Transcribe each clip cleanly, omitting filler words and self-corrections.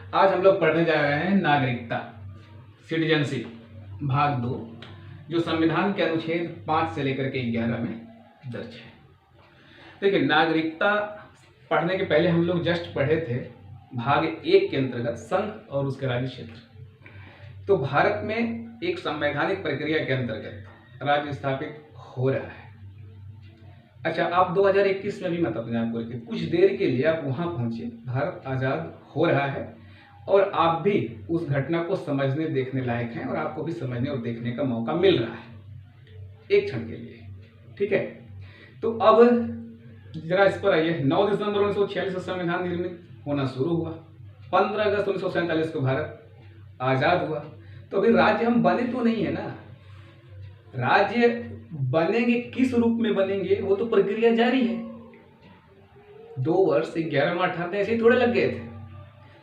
आज हम लोग पढ़ने जा रहे हैं नागरिकता, सिटीजनशिप, भाग 2, जो संविधान के अनुच्छेद 5 से लेकर के 11 में दर्ज है। देखिए, नागरिकता पढ़ने के पहले हम लोग जस्ट पढ़े थे भाग 1 के अंतर्गत संघ और उसके राज्य क्षेत्र। तो भारत में एक संवैधानिक प्रक्रिया के अंतर्गत राज्य स्थापित हो रहा है। अच्छा, आप 2021 में भी मत अपने आप को रखिए, कुछ देर के लिए आप वहां पहुंचे। भारत आजाद हो रहा है और आप भी उस घटना को समझने देखने लायक हैं और आपको भी समझने और देखने का मौका मिल रहा है एक क्षण के लिए। ठीक है, तो अब जरा इस पर आइए। 9 दिसंबर 1946 को संविधान निर्मित होना शुरू हुआ। 15 अगस्त 1947 को भारत आजाद हुआ। तो अभी राज्य हम बने तो नहीं है ना। राज्य बनेंगे, किस रूप में बनेंगे, वो तो प्रक्रिया जारी है। 2 वर्ष 11 माह 18 ऐसे ही थोड़े लग गए थे।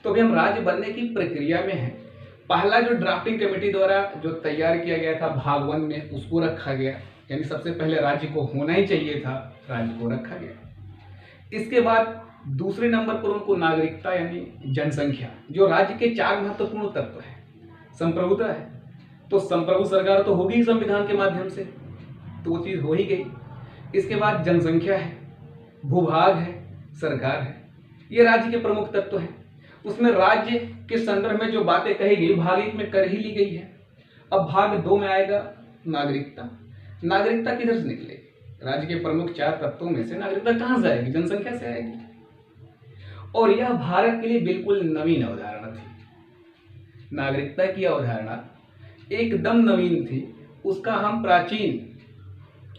तो अभी हम राज्य बनने की प्रक्रिया में हैं। पहला जो ड्राफ्टिंग कमेटी द्वारा जो तैयार किया गया था भाग 1 में, उसको रखा गया, यानी सबसे पहले राज्य को होना ही चाहिए था, राज्य को रखा गया। इसके बाद दूसरे नंबर पर उनको नागरिकता यानी जनसंख्या, जो राज्य के 4 महत्वपूर्ण तत्व है। संप्रभुता है, तो संप्रभु सरकार तो होगी ही संविधान के माध्यम से, तो वो चीज हो ही गई। इसके बाद जनसंख्या है, भूभाग है, सरकार है, ये राज्य के प्रमुख तत्व हैं। उसमें राज्य के संदर्भ में जो बातें कही गई भाग 1 में कर ही ली गई है। अब भाग 2 में आएगा नागरिकता। नागरिकता किधर से निकलेगी? राज्य के प्रमुख 4 तत्वों में से नागरिकता कहां से आएगी? जनसंख्या से आएगी। और यह भारत के लिए बिल्कुल नवीन अवधारणा थी। नागरिकता की अवधारणा एकदम नवीन थी। उसका हम प्राचीन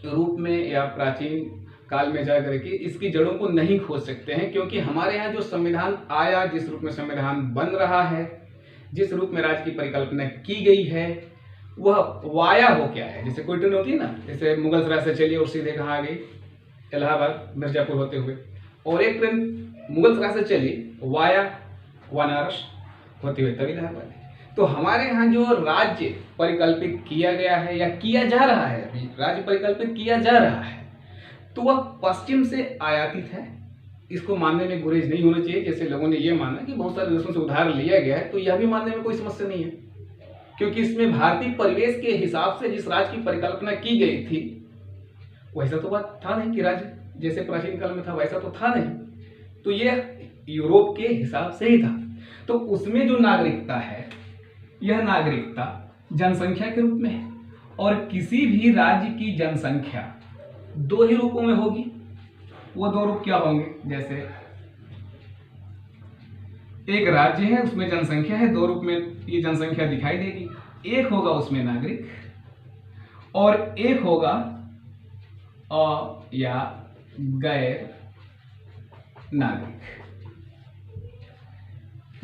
रूप में या प्राचीन काल में जाकर के इसकी जड़ों को नहीं खोज सकते हैं, क्योंकि हमारे यहाँ जो संविधान आया, जिस रूप में संविधान बन रहा है, जिस रूप में राज्य की परिकल्पना की गई है, वह वाया हो क्या है। जैसे कोई ट्रेन होती है ना, जैसे मुगलसराय से चली और सीधे कहाँ आ गई? इलाहाबाद, मिर्जापुर होते हुए। और एक ट्रेन मुगलसराय से चली वाया बनारस होते हुए तब इलाहाबाद। तो हमारे यहाँ जो राज्य परिकल्पित किया गया है या किया जा रहा है, अभी राज्य परिकल्पित किया जा रहा है, तो वह पश्चिम से आयातित है। इसको मानने में गुरेज नहीं होना चाहिए। जैसे लोगों ने ये माना कि बहुत सारे देशों से उधार लिया गया है, तो यह भी मानने में कोई समस्या नहीं है, क्योंकि इसमें भारतीय परिवेश के हिसाब से जिस राज्य की परिकल्पना की गई थी वैसा तो बात था नहीं कि राज्य जैसे प्राचीन काल में था वैसा तो था नहीं। तो यह यूरोप के हिसाब से ही था। तो उसमें जो नागरिकता है, यह नागरिकता जनसंख्या के रूप में है। और किसी भी राज्य की जनसंख्या 2 ही रूपों में होगी। वो 2 रूप क्या होंगे? जैसे एक राज्य है, उसमें जनसंख्या है, 2 रूप में ये जनसंख्या दिखाई देगी। एक होगा उसमें नागरिक और एक होगा या गैर नागरिक।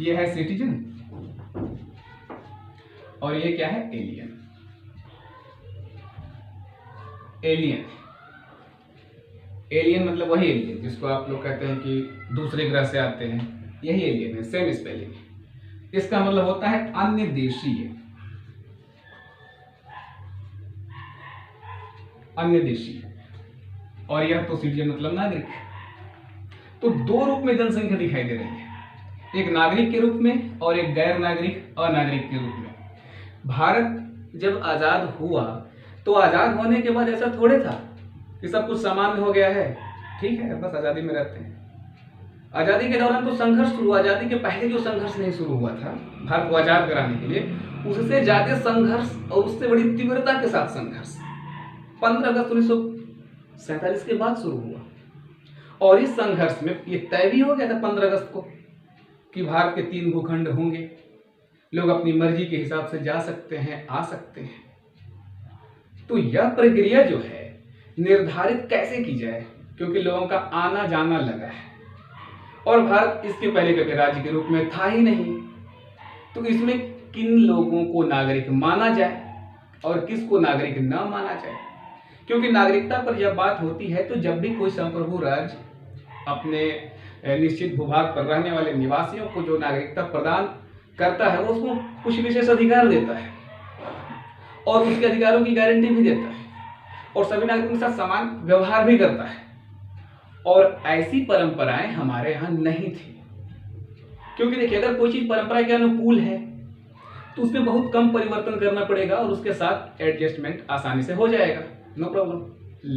ये है सिटीजन और ये क्या है? एलियन। एलियन एलियन मतलब वही एलियन जिसको आप लोग कहते हैं कि दूसरे ग्रह से आते हैं, यही एलियन है, सेम स्पेलिंग। इसका मतलब होता है अन्य देशीय। अन्य देशीय। और यह तो सिटीजन मतलब नागरिक। तो 2 रूप में जनसंख्या दिखाई दे रही है, एक नागरिक के रूप में और एक गैर नागरिक अनागरिक के रूप में। भारत जब आजाद हुआ तो आजाद होने के बाद ऐसा थोड़े था कि सब कुछ सामान्य हो गया है, ठीक है, बस आजादी में रहते हैं। आजादी के दौरान तो संघर्ष शुरू हुआ। आजादी के पहले जो संघर्ष नहीं शुरू हुआ था भारत को आजाद कराने के लिए, उससे ज्यादा संघर्ष और उससे बड़ी तीव्रता के साथ संघर्ष 15 अगस्त 1947 के बाद शुरू हुआ। और इस संघर्ष में ये तय भी हो गया था 15 अगस्त को कि भारत के 3 भूखंड होंगे, लोग अपनी मर्जी के हिसाब से जा सकते हैं, आ सकते हैं। तो यह प्रक्रिया जो है निर्धारित कैसे की जाए, क्योंकि लोगों का आना जाना लगा है और भारत इसके पहले कभी राज्य के रूप में था ही नहीं। तो इसमें किन लोगों को नागरिक माना जाए और किसको नागरिक न माना जाए, क्योंकि नागरिकता पर जब बात होती है तो जब भी कोई संप्रभु राज्य अपने निश्चित भूभाग पर रहने वाले निवासियों को जो नागरिकता प्रदान करता है, वो उसको कुछ विशेष अधिकार देता है और उसके अधिकारों की गारंटी भी देता है और सभी नागरिकों के साथ समान व्यवहार भी करता है। और ऐसी परंपराएं हमारे यहाँ नहीं थी। क्योंकि देखिए अगर कोई चीज परंपरा के अनुकूल है तो उसमें बहुत कम परिवर्तन करना पड़ेगा और उसके साथ एडजस्टमेंट आसानी से हो जाएगा, नो प्रॉब्लम।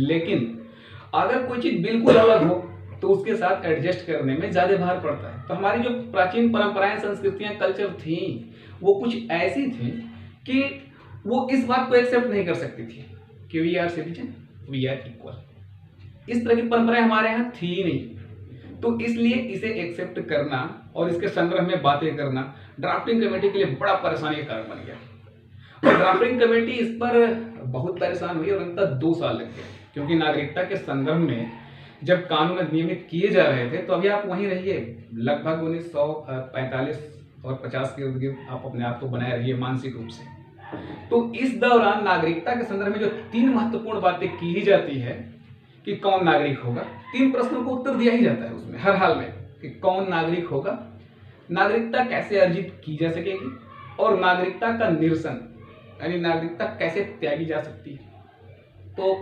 लेकिन अगर कोई चीज बिल्कुल अलग हो तो उसके साथ एडजस्ट करने में ज्यादा भार पड़ता है। तो हमारी जो प्राचीन परंपराएं, संस्कृतियां, कल्चर थी वो कुछ ऐसी थी कि वो इस बात को एक्सेप्ट नहीं कर सकती थी कि we are citizen, we are equal. इस तरह की परंपराएं हमारे यहाँ थी नहीं, तो इसलिए इसे एक्सेप्ट करना और इसके संग्रह में बातें करना ड्राफ्टिंग कमेटी के लिए बड़ा परेशानी का कारण बन गया। और ड्राफ्टिंग कमेटी इस पर बहुत परेशान हुई और अंततः 2 साल लग गए, क्योंकि नागरिकता के संदर्भ में जब कानून नियमित किए जा रहे थे तो अभी आप वहीं रहिए, लगभग 1945 और 50 के इर्द गिर्द आप अपने आप को बनाए रहिए मानसिक रूप से। तो इस दौरान नागरिकता के संदर्भ में जो 3 महत्वपूर्ण बातें की ही जाती है कि कौन नागरिक होगा, 3 प्रश्नों को उत्तर दिया ही जाता है उसमें हर हाल में कि कौन नागरिक होगा, नागरिकता कैसे अर्जित की जा सकेगी और नागरिकता का निरसन यानी नागरिकता कैसे त्यागी जा सकती है। तो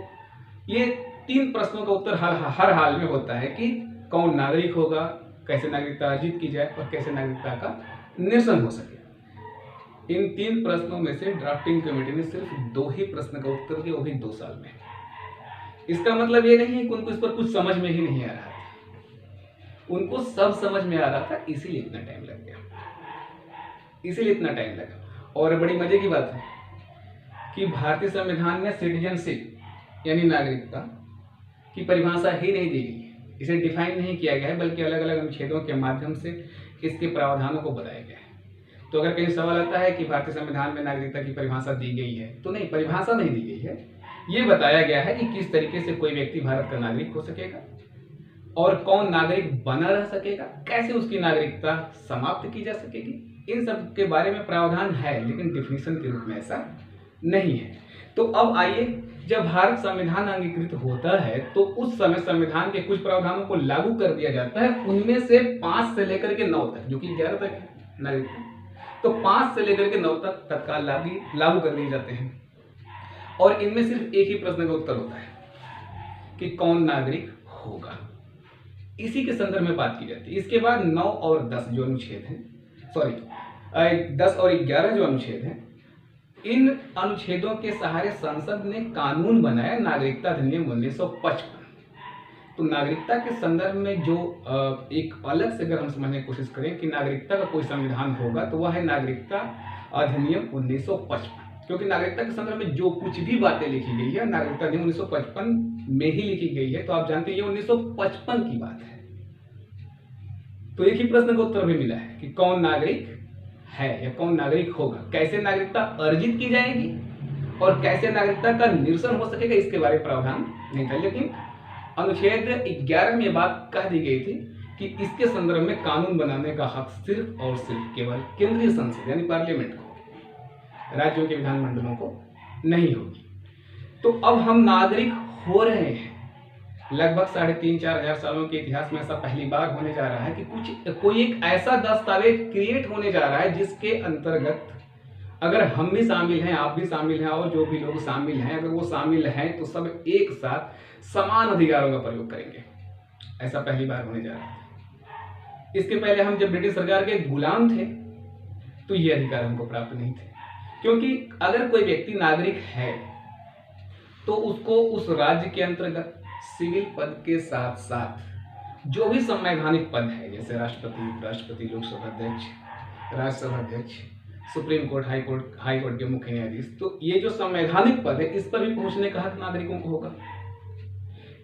ये 3 प्रश्नों का उत्तर हर हाल में होता है कि कौन नागरिक होगा, कैसे नागरिकता अर्जित की जाए और कैसे नागरिकता का निरसन हो सके। इन 3 प्रश्नों में से ड्राफ्टिंग कमेटी ने सिर्फ 2 ही प्रश्न का उत्तर दिया, वो भी 2 साल में। इसका मतलब ये नहीं है कि उनको इस पर कुछ समझ में ही नहीं आ रहा था, उनको सब समझ में आ रहा था, इसीलिए इतना टाइम लग गया, इसीलिए इतना टाइम लगा। और बड़ी मजे की बात है कि भारतीय संविधान में सिटीजनशिप यानी नागरिकता की परिभाषा ही नहीं दी गई है, इसे डिफाइन नहीं किया गया है, बल्कि अलग अलग अनुच्छेदों के माध्यम से इसके प्रावधानों को बताया गया है। तो अगर कहीं सवाल आता है कि भारतीय संविधान में नागरिकता की परिभाषा दी गई है, तो नहीं, परिभाषा नहीं दी गई है, ये बताया गया है कि किस तरीके से कोई व्यक्ति भारत का नागरिक हो सकेगा और कौन नागरिक बना रह सकेगा, कैसे उसकी नागरिकता समाप्त की जा सकेगी, इन सब के बारे में प्रावधान है, लेकिन डिफिनीशन के रूप में ऐसा नहीं है। तो अब आइए, जब भारत संविधान अंगीकृत होता है तो उस समय संविधान के कुछ प्रावधानों को लागू कर दिया जाता है, उनमें से 5 से लेकर के 9 तक, जो कि 11 तक है नागरिकता, तो 5 से लेकर के 9 तक तत्काल लागू कर दिए जाते हैं। और इनमें सिर्फ एक ही प्रश्न का उत्तर होता है कि कौन नागरिक होगा, इसी के संदर्भ में बात की जाती है। इसके बाद 9 और 10 जो अनुच्छेद हैं, 10 और 11 जो अनुच्छेद हैं, इन अनुच्छेदों के सहारे संसद ने कानून बनाया नागरिकता अधिनियम 1955। तो नागरिकता के संदर्भ में जो एक अलग से अगर हम समझने की कोशिश करें कि नागरिकता का कोई संविधान होगा तो वह है नागरिकता अधिनियम 1955, क्योंकि नागरिकता के संदर्भ में जो कुछ भी बातें लिखी गई है नागरिकता अधिनियम 1955 में ही लिखी गई है। तो आप जानते हैं ये 1955 की बात है। तो एक ही प्रश्न का उत्तर भी मिला है कि कौन नागरिक है या कौन नागरिक होगा, कैसे नागरिकता अर्जित की जाएगी और कैसे नागरिकता का निरसन हो सकेगा, इसके बारे में प्रावधान नहीं था। लेकिन अनुच्छेद 11 में बात कह दी गई थी कि इसके संदर्भ में कानून बनाने का हक सिर्फ और सिर्फ केवल केंद्रीय संसद यानी पार्लियामेंट को, राज्यों के विधानमंडलों को नहीं होगी। तो अब हम नागरिक हो रहे हैं, लगभग 3,500-4 हजार सालों के इतिहास में ऐसा पहली बार होने जा रहा है कि कोई एक ऐसा दस्तावेज क्रिएट होने जा रहा है जिसके अंतर्गत अगर हम भी शामिल हैं, आप भी शामिल हैं और जो भी लोग शामिल हैं, अगर वो शामिल हैं तो सब एक साथ समान अधिकारों का प्रयोग करेंगे। ऐसा पहली बार होने जा रहा है। इसके पहले हम जब ब्रिटिश सरकार के गुलाम थे तो ये अधिकार हमको प्राप्त नहीं थे, क्योंकि अगर कोई व्यक्ति नागरिक है तो उसको उस राज्य के अंतर्गत सिविल पद के साथ साथ जो भी संवैधानिक पद है, जैसे राष्ट्रपति, उपराष्ट्रपति, लोकसभा अध्यक्ष, राज्यसभा अध्यक्ष, सुप्रीम कोर्ट, हाई कोर्ट के मुख्य न्यायाधीश, तो ये जो संवैधानिक पद है इस पर भी पहुंचने का हक नागरिकों को होगा।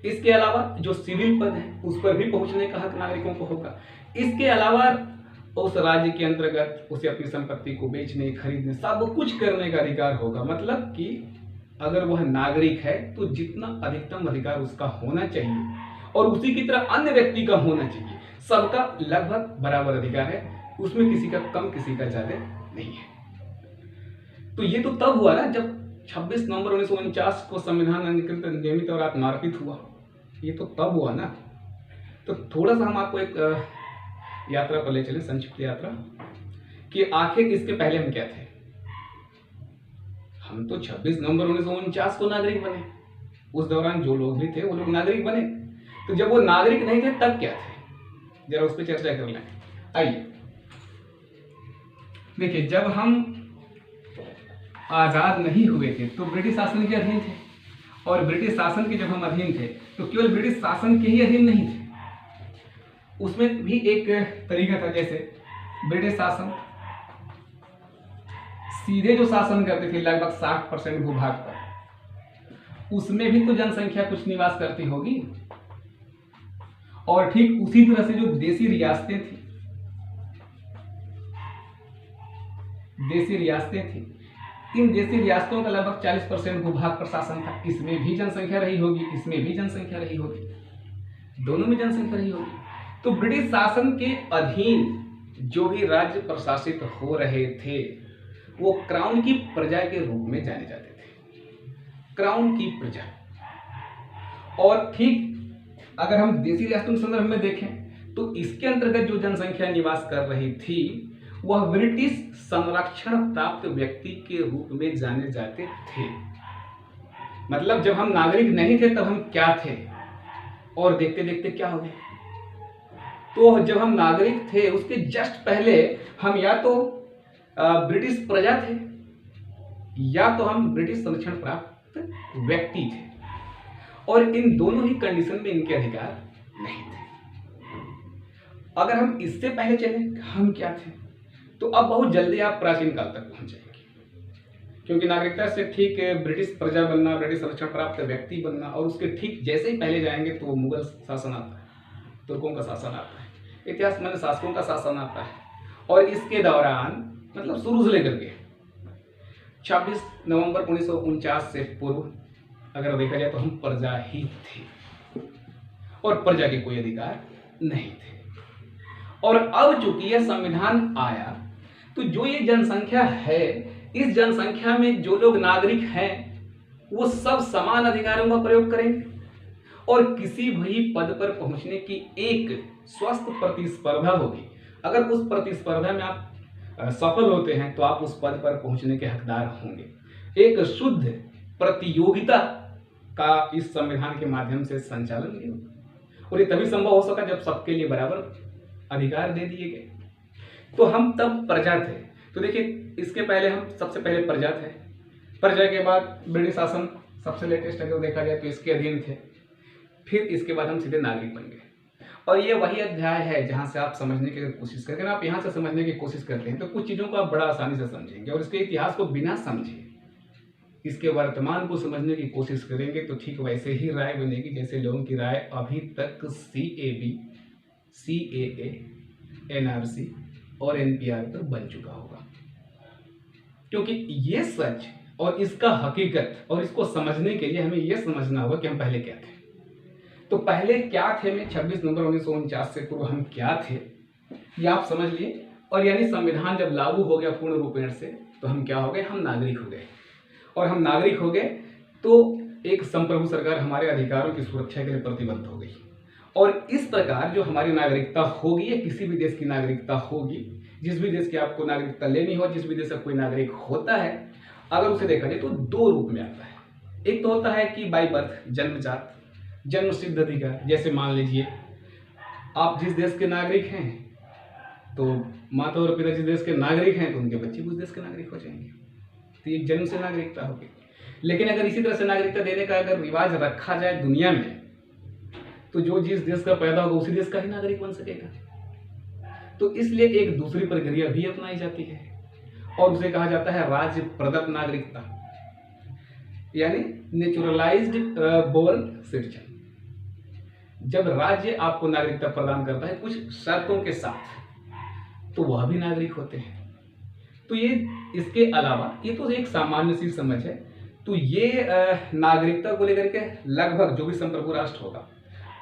इसके अलावा जो सिविल पद है उस पर भी पहुंचने का हक नागरिकों को होगा। इसके अलावा उस राज्य के अंतर्गत उसे अपनी संपत्ति को बेचने, खरीदने, सब कुछ करने का अधिकार होगा। मतलब कि अगर वह नागरिक है तो जितना अधिकतम अधिकार उसका होना चाहिए और उसी की तरह अन्य व्यक्ति का होना चाहिए, सबका लगभग बराबर अधिकार है, उसमें किसी का कम किसी का ज्यादा नहीं है। तो ये तो तब हुआ ना जब 26 नवंबर 1949 को संविधान अंगीकृत, नियमित और आत्मार्पित हुआ। ये तो तब हुआ ना। तो थोड़ा सा हम आपको एक यात्रा पर ले चले, संक्षिप्त यात्रा, कि आखिर इसके पहले हम क्या थे। हम तो 26 नवंबर 1949 को नागरिक बने, उस दौरान जो लोग भी थे वो लोग नागरिक बने। तो जब वो नागरिक नहीं थे तब क्या थे, जरा उस पर चर्चा कर लें। आइए, देखिए, जब हम आज़ाद नहीं हुए थे तो ब्रिटिश शासन के अधीन थे, और ब्रिटिश शासन के जब हम अधीन थे तो केवल ब्रिटिश शासन के ही अधीन नहीं थे, उसमें भी एक तरीका था। जैसे ब्रिटिश शासन सीधे जो शासन करते थे लगभग 60% भूभाग पर, उसमें भी तो जनसंख्या कुछ निवास करती होगी। और ठीक उसी तरह से जो देसी रियासतें थी, इन देसी रियासतों का लगभग 40% भूभाग पर शासन था। इसमें भी जनसंख्या रही होगी, इसमें भी जनसंख्या रही होगी, दोनों में जनसंख्या रही होगी। तो ब्रिटिश शासन के अधीन जो भी राज्य प्रशासित हो रहे थे वो क्राउन की प्रजा के रूप में जाने जाते थे, क्राउन की प्रजा। और ठीक अगर हम देसी रियासतों के संदर्भ में देखें तो इसके अंतर्गत जो जनसंख्या निवास कर रही थी वह ब्रिटिश संरक्षण प्राप्त व्यक्ति के रूप में जाने जाते थे। मतलब जब हम नागरिक नहीं थे तब हम क्या थे, और देखते देखते क्या हो गए। तो जब हम नागरिक थे उसके जस्ट पहले हम या तो ब्रिटिश प्रजा थे या तो हम ब्रिटिश संरक्षण प्राप्त व्यक्ति थे, और इन दोनों ही कंडीशन में इनके अधिकार नहीं थे। अगर हम इससे पहले चलें हम क्या थे, तो अब बहुत जल्दी आप प्राचीन काल तक पहुंच जाएंगे, क्योंकि नागरिकता से ठीक ब्रिटिश प्रजा बनना, ब्रिटिश संरक्षण प्राप्त व्यक्ति बनना, और उसके ठीक जैसे ही पहले जाएंगे तो मुगल शासन आता है, तुर्कों का शासन आता है, इतिहास में शासकों का शासन आता है। और इसके दौरान मतलब शुरू से लेकर के 26 नवंबर 1949 से पूर्व अगर देखा जाए तो हम प्रजा ही थे और प्रजा के कोई अधिकार नहीं थे। और अब चूंकि यह संविधान आया तो जो ये जनसंख्या है, इस जनसंख्या में जो लोग नागरिक हैं वो सब समान अधिकारों का प्रयोग करेंगे, और किसी भी पद पर पहुंचने की एक स्वस्थ प्रतिस्पर्धा होगी। अगर उस प्रतिस्पर्धा में आप सफल होते हैं तो आप उस पद पर पहुंचने के हकदार होंगे। एक शुद्ध प्रतियोगिता का इस संविधान के माध्यम से संचालन नहीं होगा, और ये तभी संभव हो सका जब सबके लिए बराबर अधिकार दे दिए गए। तो हम तब प्रजा थे। तो देखिए, इसके पहले हम सबसे पहले प्रजा थे, प्रजा के बाद ब्रिटिश शासन सबसे लेटेस्ट अगर देखा जाए तो इसके अधीन थे, फिर इसके बाद हम सीधे नागरिक बन गए। और ये वही अध्याय है जहां से आप समझने की कोशिश करते हैं। आप यहाँ से समझने की कोशिश करते हैं तो कुछ चीज़ों को आप बड़ा आसानी से समझेंगे, और इसके इतिहास को बिना समझे इसके वर्तमान को समझने की कोशिश करेंगे तो ठीक वैसे ही राय बनेगी जैसे लोगों की राय अभी तक CAB, CAA, NRC और NPR पर बन चुका होगा। क्योंकि ये सच और इसका हकीकत, और इसको समझने के लिए हमें यह समझना होगा कि हम पहले क्या थे। तो पहले क्या थे में 26 नवंबर 1949 से पूर्व हम क्या थे ये आप समझ लिए, और यानी संविधान जब लागू हो गया पूर्ण रूपेण से तो हम क्या हो गए, हम नागरिक हो गए। और हम नागरिक हो गए तो एक संप्रभु सरकार हमारे अधिकारों की सुरक्षा के लिए प्रतिबद्ध हो गई। और इस प्रकार जो हमारी नागरिकता होगी या किसी भी देश की नागरिकता होगी, जिस भी देश की आपको नागरिकता लेनी हो, जिस भी देश का कोई नागरिक होता है, अगर उसे देखा जाए तो दो रूप में आता है। एक तो होता है कि बाई बर्थ, जन्मजात, जन्म सिद्ध अधिकार। जैसे मान लीजिए आप जिस देश के नागरिक हैं तो माता और पिता जिस देश के नागरिक हैं तो उनके बच्चे उस देश के नागरिक हो जाएंगे, तो ये जन्म से नागरिकता होगी। लेकिन अगर इसी तरह से नागरिकता देने का अगर रिवाज रखा जाए दुनिया में तो जो जिस देश का पैदा होगा उसी देश का ही नागरिक बन सकेगा। तो इसलिए एक दूसरी प्रक्रिया भी अपनाई जाती है और उसे कहा जाता है राज्य प्रदत्त नागरिकता, यानी नेचुरलाइज्ड बोर्न सिटीजन। जब राज्य आपको नागरिकता प्रदान करता है कुछ शर्तों के साथ तो वह भी नागरिक होते हैं। तो ये इसके अलावा ये तो एक सामान्य सी समझ है। तो ये नागरिकता को लेकर के लगभग जो भी संप्रभु राष्ट्र होगा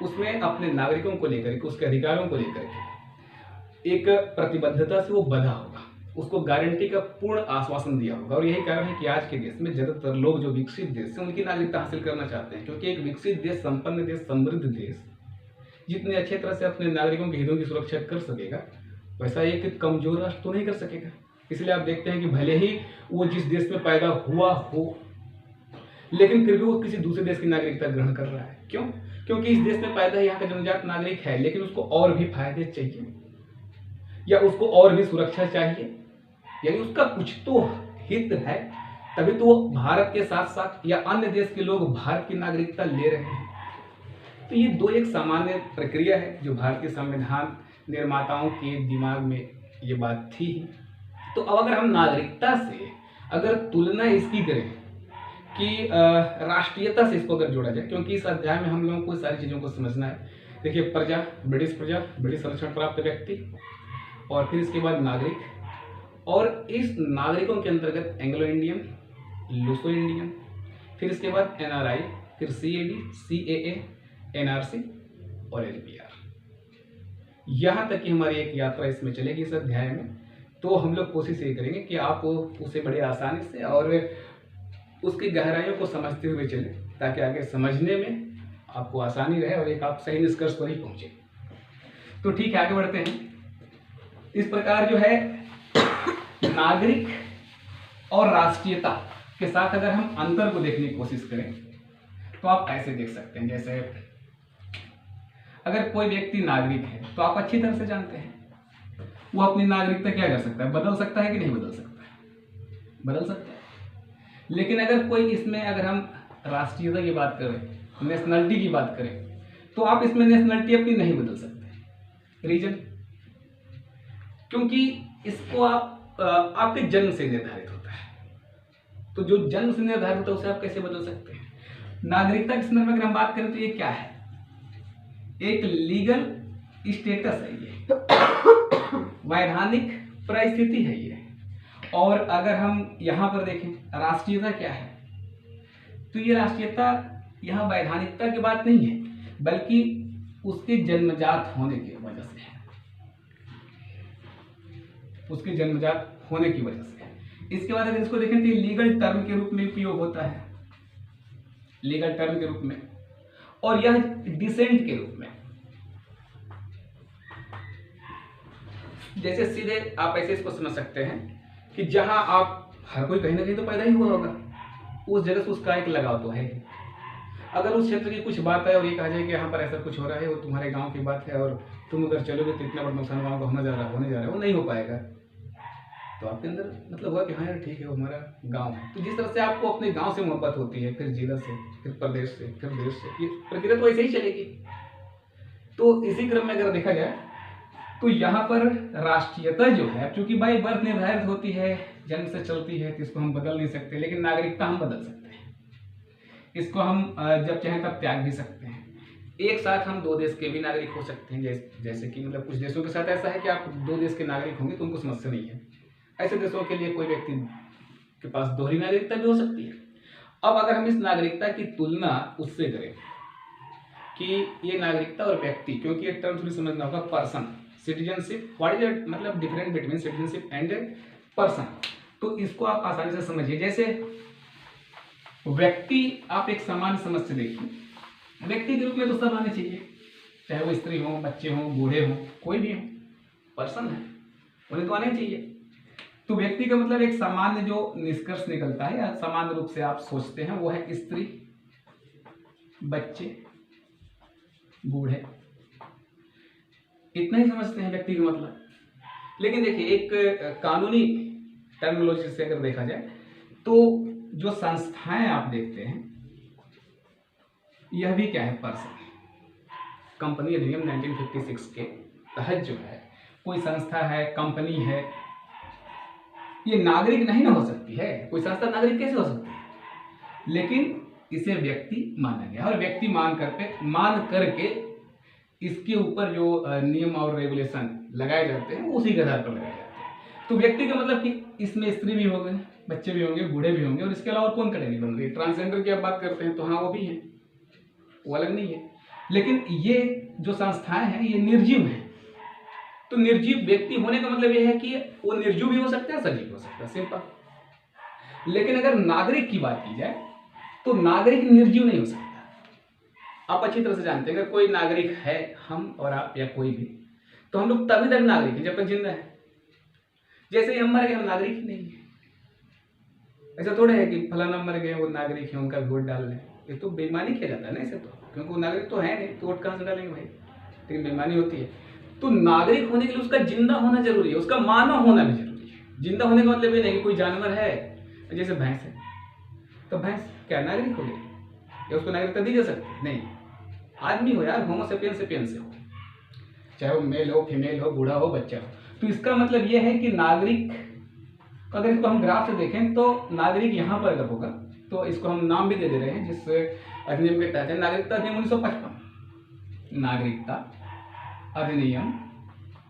उसमें अपने नागरिकों को लेकर के, उसके अधिकारों को लेकर के एक प्रतिबद्धता से वो बंधा होगा, उसको गारंटी का पूर्ण आश्वासन दिया होगा। और यही कारण है कि आज के देश में ज्यादातर लोग जो विकसित देश हैं उनकी नागरिकता हासिल करना चाहते हैं, क्योंकि एक विकसित देश, संपन्न देश, समृद्ध देश जितने अच्छे तरह से अपने नागरिकों के हितों की सुरक्षा कर सकेगा वैसा एक कमजोर राष्ट्र तो नहीं कर सकेगा। इसलिए आप देखते हैं कि भले ही वो जिस देश में पैदा हुआ हो लेकिन फिर भी वो किसी दूसरे देश की नागरिकता ग्रहण कर रहा है। क्यों? क्योंकि इस देश में पैदा यहाँ का जन्मजात नागरिक है लेकिन उसको और भी फायदे चाहिए या उसको और भी सुरक्षा चाहिए, यानी उसका कुछ तो हित है, तभी तो वो भारत के साथ साथ या अन्य देश के लोग भारत की नागरिकता ले रहे हैं। तो ये दो एक सामान्य प्रक्रिया है जो भारतीय संविधान निर्माताओं के दिमाग में ये बात थी। तो अब अगर हम नागरिकता से अगर तुलना इसकी करें कि राष्ट्रीयता से इसको अगर जोड़ा जाए, क्योंकि इस अध्याय में हम लोगों को सारी चीज़ों को समझना है। देखिए, प्रजा, ब्रिटिश संरक्षण प्राप्त व्यक्ति, और फिर इसके बाद नागरिक, और इस नागरिकों के अंतर्गत एंग्लो इंडियन, लूसो इंडियन, फिर इसके बाद NRI, फिर CAD, CAA, NRC और LPR। यहाँ तक की हमारी एक यात्रा इसमें चलेगी इस अध्याय में। तो हम लोग कोशिश ये करेंगे कि आप उसे बड़े आसानी से और उसकी गहराइयों को समझते हुए चलें, ताकि आगे समझने में आपको आसानी रहे और एक आप सही निष्कर्ष पर ही पहुंचे। तो ठीक है, आगे बढ़ते हैं। इस प्रकार जो है नागरिक और राष्ट्रीयता के साथ अगर हम अंतर को देखने की कोशिश करें तो आप ऐसे देख सकते हैं, जैसे अगर कोई व्यक्ति नागरिक है तो आप अच्छी तरह से जानते हैं वो अपनी नागरिकता क्या कर सकता है, बदल सकता है कि नहीं बदल सकता है, बदल सकता है। लेकिन अगर कोई इसमें अगर हम राष्ट्रीयता की बात करें, नेशनलिटी की बात करें, तो आप इसमें नेशनलिटी अपनी नहीं बदल सकते। रीजन, क्योंकि इसको आप आपके जन्म से निर्धारित होता है। तो जो जन्म से निर्धारित होता है उसे आप कैसे बदल सकते हैं। नागरिकता के संदर्भ में अगर हम बात करें तो ये क्या है, एक लीगल स्टेटस है, ये वैधानिक परिस्थिति है ये। और अगर हम यहाँ पर देखें राष्ट्रीयता क्या है, तो ये राष्ट्रीयता यहाँ वैधानिकता की बात नहीं है, बल्कि उसके जन्मजात होने की वजह से है, उसके जन्मजात होने की वजह से है। इसके बाद अगर इसको देखें तो लीगल टर्म के रूप में उपयोग होता है, लीगल टर्म के रूप में, और यह डिसेंट के रूप में। जैसे सीधे आप ऐसे इसको समझ सकते हैं कि जहां आप, हर कोई कहीं ना कहीं तो पैदा ही हुआ होगा, उस जगह से उसका एक लगाव तो है। अगर उस क्षेत्र की कुछ बात है और ये कहा जाए कि यहाँ पर ऐसा कुछ हो रहा है, वो तुम्हारे गांव की बात है और तुम उधर चलोगे तो इतना बड़ा नुकसान गाँव को होने जा रहा है, वो नहीं हो पाएगा। तो आपके अंदर मतलब हुआ कि हाँ यार ठीक है, वो हमारा गांव है। तो जिस तरह से आपको अपने गांव से मोहब्बत होती है, फिर जिला से, फिर प्रदेश से, फिर देश से, ये प्रक्रिया तो ऐसे ही चलेगी। तो इसी क्रम में अगर देखा जाए तो यहाँ पर राष्ट्रीयता जो है, चूंकि बाई बर्थ निर्धारित होती है, जन्म से चलती है, तो इसको हम बदल नहीं सकते। लेकिन नागरिकता हम बदल सकते हैं, इसको हम जब चाहें तब त्याग भी सकते हैं। एक साथ हम दो देश के भी नागरिक हो सकते हैं, जैसे कि मतलब कुछ देशों के साथ ऐसा है कि आप दो देश के नागरिक होंगे तो उनको समस्या नहीं है। ऐसे देशों के लिए कोई व्यक्ति के पास दोहरी नागरिकता भी हो सकती है। अब अगर हम इस नागरिकता की तुलना उससे करें कि ये नागरिकता और व्यक्ति, क्योंकि ये टर्म थोड़ी समझना होगा, पर्सन, सिटीजनशिप, व्हाट इज मतलब different between citizenship and person. तो इसको आप आसानी से समझिए। जैसे व्यक्ति आप एक सामान्य समझ से देखिए, व्यक्ति के रूप में तो सब आने चाहिए, चाहे वो स्त्री हो, बच्चे हो, बूढ़े हो, कोई भी हो, पर्सन है, उन्हें तो आने चाहिए। तो व्यक्ति का मतलब एक सामान्य जो निष्कर्ष निकलता है या सामान्य रूप से आप सोचते हैं वो है स्त्री, बच्चे, बूढ़े, इतना ही समझते हैं व्यक्ति का मतलब। लेकिन देखिए एक कानूनी टर्मिनोलॉजी से अगर देखा जाए तो जो संस्थाएं आप देखते हैं यह भी क्या है, पर्सन। कंपनी अधिनियम 1956 के तहत जो है कोई संस्था है, कंपनी है, ये नागरिक नहीं ना हो सकती है। कोई संस्था नागरिक कैसे हो सकती है, लेकिन इसे व्यक्ति माना गया और व्यक्ति मान करके इसके ऊपर जो नियम और रेगुलेशन लगाए जाते हैं उसी के आधार पर लगाए जाते हैं। तो व्यक्ति का मतलब कि इसमें स्त्री भी होंगे, बच्चे भी होंगे, बूढ़े भी होंगे, और इसके अलावा कौन कैटेगरी बन रही है। ट्रांसजेंडर की आप बात करते हैं तो हाँ वो भी है, वो अलग नहीं है। लेकिन ये जो संस्थाएं हैं ये निर्जीव हैं। तो निर्जीव व्यक्ति होने का मतलब ये है कि वो निर्जीव भी हो सकता है, सजीव हो सकता है, सिंपल। लेकिन अगर नागरिक की बात की जाए तो नागरिक निर्जीव नहीं हो सकता। आप अच्छी तरह से जानते हैं अगर कोई नागरिक है, हम और आप या कोई भी, तो हम लोग तभी तक नागरिक हैं जब तक जिंदा है। जैसे ही हम मर गए हम नागरिक ही नहीं है। ऐसा थोड़ा है कि फलाना मर गए वो नागरिक है, उनका वोट डाल लें, ये तो बेईमानी किया जाता है ना। ऐसे तो क्योंकि वो नागरिक तो है नहीं, तो वोट कहाँ से डालेंगे भाई, लेकिन बेईमानी होती है। तो नागरिक होने के लिए उसका जिंदा होना जरूरी है, उसका मानव होना भी जरूरी है। जिंदा होने का मतलब ये नहीं कि कोई जानवर है, जैसे भैंस है तो भैंस क्या नागरिक हो गई या उसको नागरिकता दी जा सकती है? नहीं। आदमी हो यार, होमो सेपियंस सेपियंस हो, चाहे वो मेल हो, फीमेल हो, बूढ़ा हो, बच्चा हो। तो इसका मतलब ये है कि नागरिक, अगर इसको हम ग्राफ से देखें तो नागरिक यहाँ पर अगर होगा तो इसको हम नाम भी दे दे रहे हैं जिस अधिनियम के तहत है, नागरिकता अधिनियम 1955। नागरिकता अधिनियम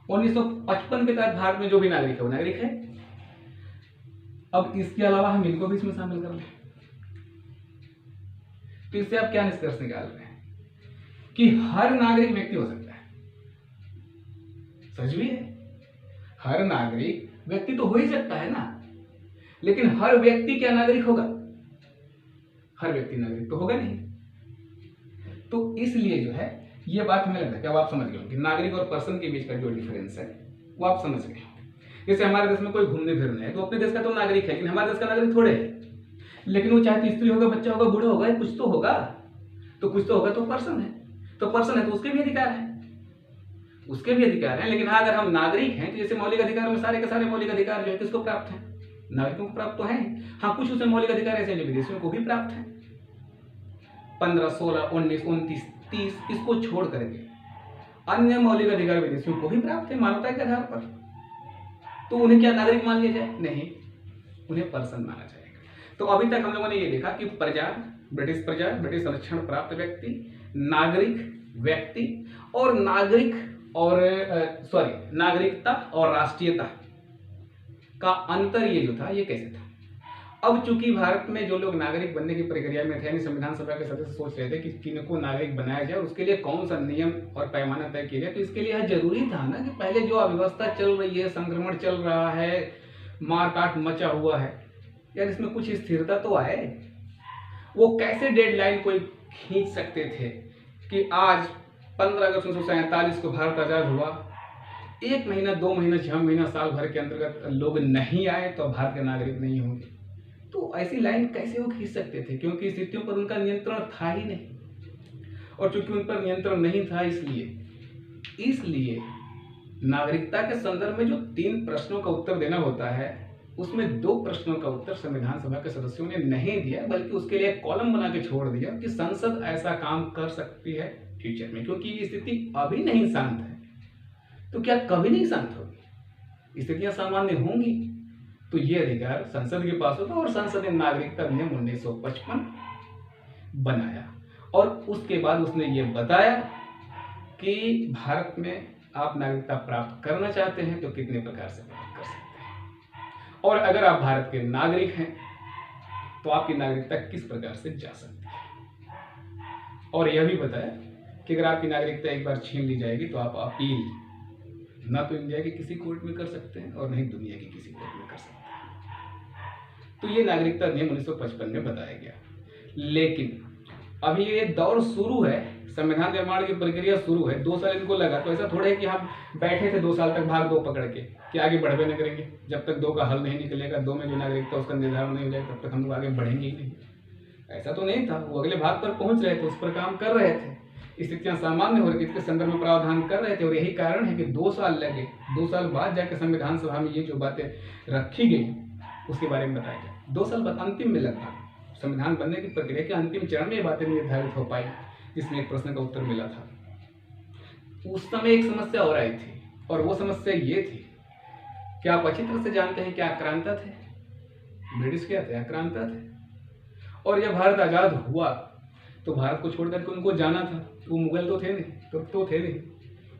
1955 के तहत भारत में जो भी नागरिक है वो नागरिक है। अब इसके अलावा हम इनको भी इसमें शामिल कर लें तो इससे आप क्या निष्कर्ष निकाल रहे हैं कि हर नागरिक व्यक्ति हो सकता है। सच भी है, हर नागरिक व्यक्ति तो हो ही सकता है ना, लेकिन हर व्यक्ति क्या नागरिक होगा? हर व्यक्ति नागरिक तो होगा नहीं। तो इसलिए जो है ये बात हमें लगता है कि अब आप समझ गए कि नागरिक और पर्सन के बीच का जो डिफरेंस है वो आप समझ गए। जैसे हमारे देश में कोई घूमने फिरने है तो अपने देश का तो नागरिक है, लेकिन हमारे देश का नागरिक थोड़े है, लेकिन वो चाहे तो स्त्री होगा, बच्चा होगा, बूढ़ा होगा, कुछ तो होगा, तो कुछ तो होगा, तो पर्सन है। तो पर्सन है तो उसके भी अधिकार है, उसके भी अधिकार हैं। लेकिन हाँ, अगर हम नागरिक हैं तो जैसे मौलिक अधिकार में सारे के सारे मौलिक अधिकार जो है किसको प्राप्त है? नागरिकों को प्राप्त तो है। हाँ, कुछ उसमें मौलिक अधिकार ऐसे जो विदेशियों को भी प्राप्त है। 15, 16, 19, 29, 30 इसको छोड़ करके अन्य मौलिक अधिकार विदेशियों को भी प्राप्त है मानवता के आधार पर। तो उन्हें क्या नागरिक मान लिया जाए? नहीं, उन्हें पर्सन माना जाएगा। तो अभी तक हम लोगों ने ये देखा कि प्रजा, ब्रिटिश संरक्षण प्राप्त व्यक्ति, नागरिक व्यक्ति और नागरिकता और राष्ट्रीयता का अंतर ये जो था ये कैसे था। अब चूंकि भारत में जो लोग नागरिक बनने की प्रक्रिया में थे, यानी संविधान सभा के सदस्य सोच रहे थे कि किनको नागरिक बनाया जाए, उसके लिए कौन सा नियम और पैमाना तय किया जाए, तो इसके लिए यह जरूरी था ना कि पहले जो अव्यवस्था चल रही है, संक्रमण चल रहा है, मारकाट मचा हुआ है, यार इसमें कुछ स्थिरता तो आए। वो कैसे डेडलाइन कोई खींच सकते थे कि आज 15 अगस्त 1947 को भारत आजाद हुआ, 1 महीना, 2 महीना, 6 महीना, साल भर के अंतर्गत लोग नहीं आए तो भारत के नागरिक नहीं होंगे। तो ऐसी लाइन कैसे वो खींच सकते थे? क्योंकि स्थितियों पर उनका नियंत्रण था ही नहीं, और चूंकि उन पर नियंत्रण नहीं था इसलिए नागरिकता के संदर्भ में जो 3 प्रश्नों का उत्तर देना होता है उसमें 2 प्रश्नों का उत्तर संविधान सभा के सदस्यों ने नहीं दिया, बल्कि उसके लिए एक कॉलम बना के छोड़ दिया कि संसद ऐसा काम कर सकती है फ्यूचर में, क्योंकि ये स्थिति अभी नहीं शांत है। तो क्या कभी नहीं शांत होगी? स्थितियां सामान्य होंगी तो ये अधिकार संसद के पास होगा। और संसद ने नागरिकता अधिनियम 1955 बनाया और उसके बाद उसने ये बताया कि भारत में आप नागरिकता प्राप्त करना चाहते हैं तो कितने प्रकार से प्राप्त कर सकते हैं, और अगर आप भारत के नागरिक हैं तो आपकी नागरिकता किस प्रकार से जा सकती है। और यह भी बताया कि अगर आपकी नागरिकता एक बार छीन ली जाएगी तो आप अपील ना तो इंडिया के किसी कोर्ट में कर सकते हैं और नहीं दुनिया की किसी कोर्ट में कर सकते हैं। तो ये नागरिकता अधिनियम 1955 में बताया गया। लेकिन अभी ये दौर शुरू है, संविधान निर्माण की प्रक्रिया शुरू है, 2 साल इनको लगा। तो ऐसा थोड़ा है कि हम बैठे थे 2 साल तक भाग 2 पकड़ के कि आगे बढ़वे न करेंगे, जब तक 2 का हल नहीं निकलेगा, 2 में जो नागरिकता उसका निर्धारण नहीं हो जाएगा तब तक हम लोग आगे बढ़ेंगे ही नहीं। ऐसा तो नहीं था, वो अगले भाग पर पहुंच रहे थे, उस पर काम कर रहे थे, स्थितियां सामान्य हो रही थी, इसके संदर्भ में प्रावधान कर रहे थे। और यही कारण है कि 2 साल लगे, 2 साल बाद जाकर संविधान सभा में ये जो बातें रखी गई उसके बारे में बताया गया। 2 साल बाद अंतिम में लगभग संविधान बनने की प्रक्रिया के अंतिम चरण में ये बातें निर्धारित हो पाई, जिसमें एक प्रश्न का उत्तर मिला था। उस समय एक समस्या और आई थी, और वो समस्या ये थी कि आप अच्छी तरह से जानते हैं कि आक्रांता थे, ब्रिटिश क्या थे? आक्रांता थे। और जब भारत आजाद हुआ तो भारत को छोड़कर के उनको जाना था। वो मुगल तो थे नहीं, तो थे नहीं,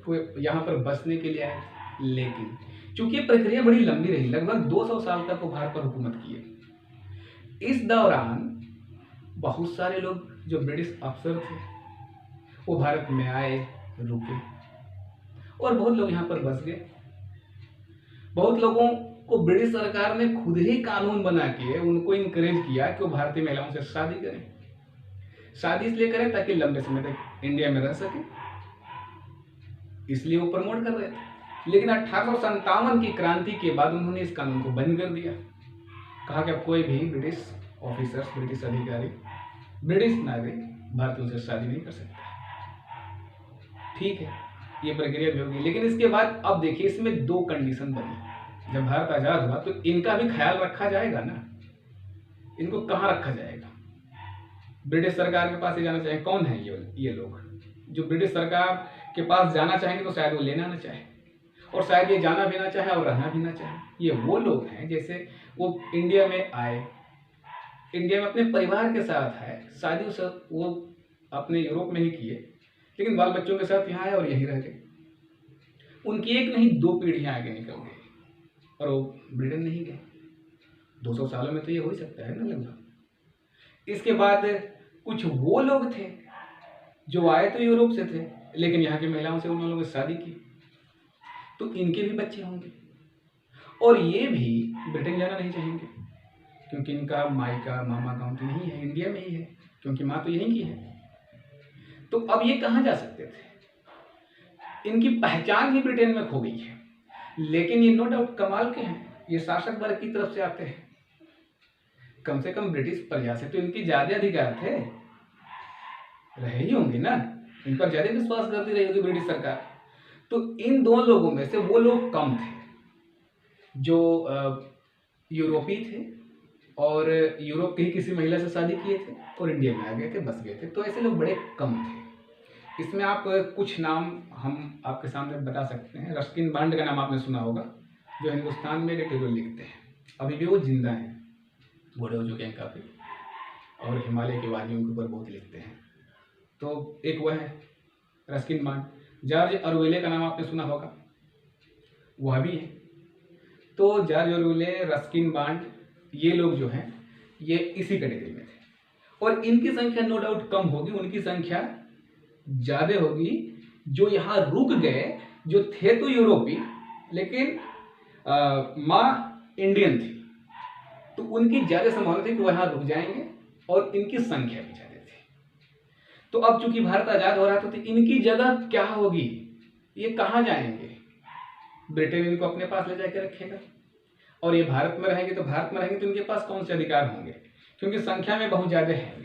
वो यहाँ पर बसने के लिए आए। लेकिन चूंकि ये प्रक्रिया बड़ी लंबी रही, लगभग 200 साल तक वो भारत पर हुकूमत किए। इस दौरान बहुत सारे लोग जो ब्रिटिश अफसर थे वो भारत में आए, रुके, और बहुत लोग यहाँ पर बस गए। बहुत लोगों को ब्रिटिश सरकार ने खुद ही कानून बना के उनको इनकरेज किया कि वो भारतीय महिलाओं से शादी करें। शादी इसलिए करें ताकि लंबे समय तक इंडिया में रह सके, इसलिए वो प्रमोट कर रहे थे। लेकिन 1857 की क्रांति के बाद उन्होंने इस कानून को बंद कर दिया। कहा कि अब कोई भी ब्रिटिश ऑफिसर्स, ब्रिटिश अधिकारी, ब्रिटिश नागरिक भारतीयों से शादी नहीं कर सकता। ठीक है, ये प्रक्रिया भी होगी। लेकिन इसके बाद अब देखिए, इसमें 2 कंडीशन बनी। जब भारत आजाद हुआ तो इनका भी ख्याल रखा जाएगा ना, इनको कहाँ रखा जाएगा? ब्रिटिश सरकार के पास ही जाना चाहिए। कौन है ये लोग जो ब्रिटिश सरकार के पास जाना चाहेंगे तो शायद वो लेना ना चाहे, और शायद ये जाना भी ना चाहे और रहना भी ना चाहे। ये वो लोग हैं जैसे वो इंडिया में आए, इंडिया में अपने परिवार के साथ है, शादी सब वो अपने यूरोप में ही किए, लेकिन बाल बच्चों के साथ यहाँ आए और यहीं रह गए। उनकी एक नहीं 2 पीढ़ियाँ आगे निकल गई और वो ब्रिटेन नहीं गए। 200 सालों में तो ये हो ही सकता है ना लगभग। इसके बाद कुछ वो लोग थे जो आए तो यूरोप से थे, लेकिन यहाँ की महिलाओं से उन लोगों ने शादी की, तो इनके भी बच्चे होंगे और ये भी ब्रिटेन जाना नहीं चाहेंगे, क्योंकि इनका मायका मामा गाँव तो यही है, इंडिया में ही है, क्योंकि माँ तो यहीं की है। तो अब ये कहाँ जा सकते थे? इनकी पहचान ही ब्रिटेन में खो गई है। लेकिन ये नो डाउट कमाल के हैं, ये शासक वर्ग की तरफ से आते हैं। कम से कम ब्रिटिश प्रजा से तो इनकी ज्यादा अधिकार थे, रहे ही होंगे ना, इन पर ज्यादा विश्वास करती रही होगी ब्रिटिश सरकार। तो इन 2 लोगों में से वो लोग कम थे जो यूरोपीय थे और यूरोप की किसी महिला से शादी किए थे और इंडिया में आ गए थे, बस गए थे। तो ऐसे लोग बड़े कम थे। इसमें आप कुछ नाम हम आपके सामने बता सकते हैं। रस्किन बॉन्ड का नाम आपने सुना होगा, जो हिंदुस्तान में डिटेल लिखते हैं, अभी भी वो जिंदा हैं, बूढ़े हो चुके हैं काफ़ी, और हिमालय की वादियों के ऊपर बहुत लिखते हैं। तो एक वह है रस्किन बॉन्ड। जॉर्ज ऑरवेले का नाम आपने सुना होगा, वह भी है। तो जॉर्ज ऑरवेले, रस्किन बॉन्ड, ये लोग जो हैं ये इसी कैटेगरी में थे और इनकी संख्या नो डाउट कम होगी, उनकी संख्या ज़्यादा होगी जो यहाँ रुक गए, जो थे तो यूरोपीय लेकिन माँ इंडियन थी, तो उनकी ज़्यादा संभावना थी कि वह यहाँ रुक जाएंगे और इनकी संख्या भी ज़्यादा थी। तो अब चूंकि भारत आज़ाद हो रहा था तो इनकी जगह क्या होगी, ये कहाँ जाएंगे? ब्रिटेन इनको अपने पास ले जाकर रखेगा और ये भारत में रहेंगे तो इनके पास कौन से अधिकार होंगे, क्योंकि संख्या में बहुत ज़्यादा है।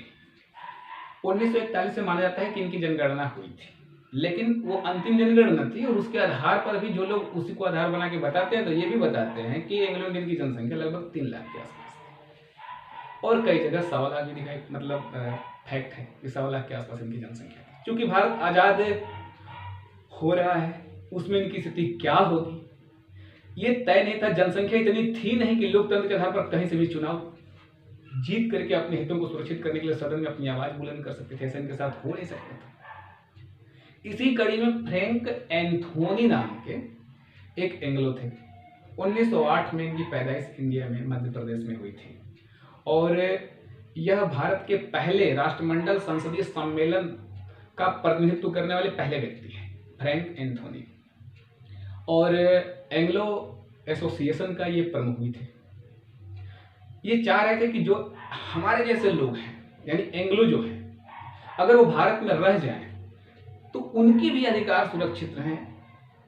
1941 से माना जाता है कि इनकी जनगणना हुई थी, लेकिन वो अंतिम जनगणना थी और उसके आधार पर भी जो लोग उसी को आधार बना के बताते हैं तो ये भी बताते हैं कि एंग्लो इंडियन की जनसंख्या लगभग 3 लाख के आसपास है और कई जगह 1.25 लाख भी दिखाई, मतलब फैक्ट है कि 1.25 लाख के आसपास इनकी जनसंख्या है। क्योंकि भारत आज़ाद हो रहा है, उसमें इनकी स्थिति क्या होगी ये तय नहीं था। जनसंख्या इतनी थी नहीं कि लोकतंत्र के आधार पर कहीं से भी चुनाव जीत करके अपने हितों को सुरक्षित करने के लिए सदन में अपनी आवाज बुलंद कर सकते थे, ऐसा इनके साथ हो नहीं सकता था। इसी कड़ी में फ्रैंक एंथोनी नाम के एक एंग्लो थे। 1908 में इनकी पैदाइश इंडिया में मध्य प्रदेश में हुई थी और यह भारत के पहले राष्ट्रमंडल संसदीय सम्मेलन का प्रतिनिधित्व करने वाले पहले व्यक्ति हैं, फ्रैंक एंथोनी। और एंग्लो एसोसिएशन का ये प्रमुख भी थे। ये चाह रहे थे कि जो हमारे जैसे लोग हैं यानी एंग्लो जो हैं, अगर वो भारत में रह जाएं तो उनकी भी अधिकार सुरक्षित रहें